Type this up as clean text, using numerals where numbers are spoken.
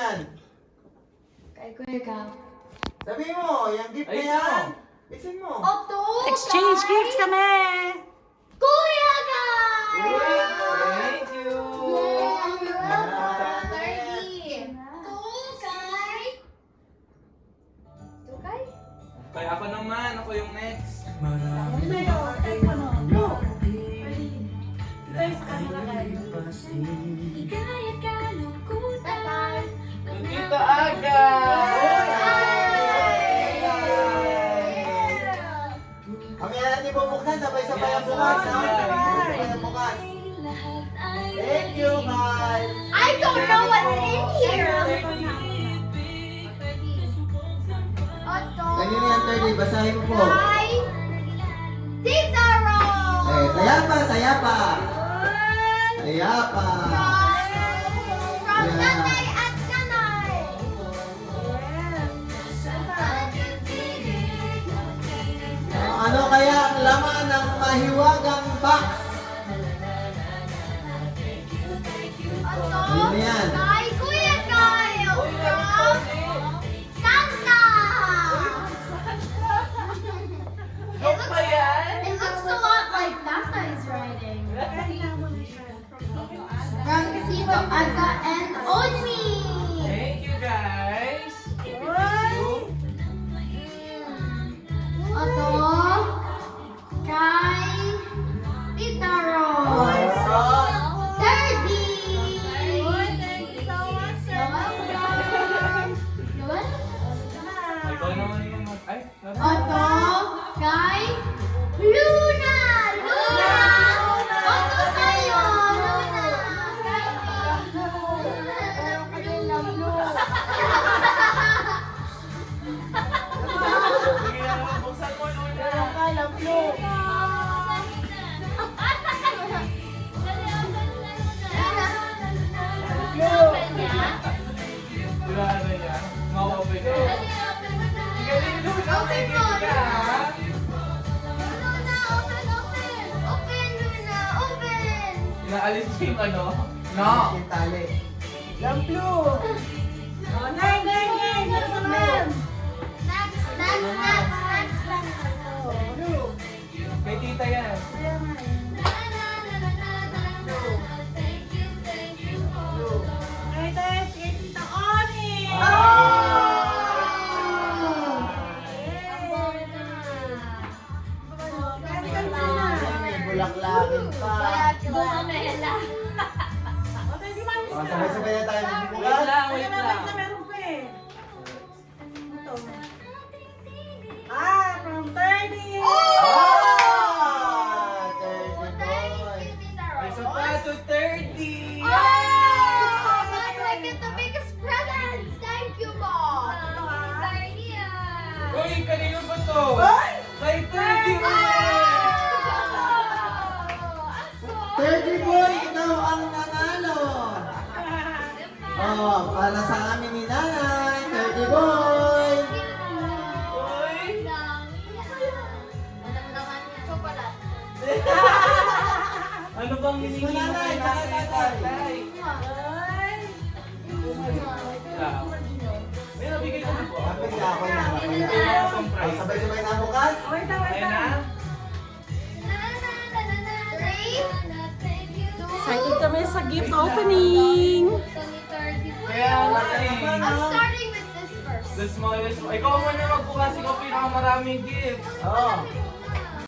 yan? Kay Kuya Gab. Sabihin mo, yung gift na yan. Isin mo. Oto! Exchange gifts kami! Kuya Gab! Thank you! Tukay? Kaya ako naman, ako yung next. Dito agad! Kami natin bubuksan, sabay-sabay ang bukas. Sabay ang bukas. Thank you, Mal. I don't know what's in here! Oto! Kanina yan, 30. Basahin mo po. Kay Tita Rose! Eh, saya pa, saya pa. Saya pa. From Nanay at Nanay! Ano kaya ang laman ng mahiwagang box? Oto! Ano yan? Kay Kuya Kyle! From Santa! It looks a lot like Santa's writing. From Tito Aga and Onmi! Thank you guys! Thank you! Oto! Kay Tita Rose! 30! Ikaw naman yung ay, Oto! Kay Luna! Luna! Oto sa'yo! Luna! Sige naman, buksan mo Luna! Sila ano yan? Ma-open ko. Sige, Luna! Open mo, Sige, ha? Luna, open, open! Open, Luna! Open! Inaalis ko yung ano? No! Yung tali. Next, next, next, next! Kay tita yan. May bulaklakin pa. Oh, sabay-sabay na tayo Wait magbubukas. lang, wait lang. From 30! Ah! 30 boy. Isa pa to 30! I get the biggest presents! Thank you, Mom! Uy, kanino ba to? Kay 30 mo! 30 boy, ikaw ang nanalo. Oh, para sa amin ni Nanay, 30 boy. Uy! Ano bang hiningi mo Nanay, kay nanay, tatay. tatay? Yeah. May nabigay ko na po. Kapit ka ako na. Ang Oh, price. sabay-sabay na bukas. Ayun na. Excited kami sa gift opening! Kaya nga eh. I'm starting with this first. The smallest. Ikaw muna magbukas. Ikaw pinakamaraming gift. Oh.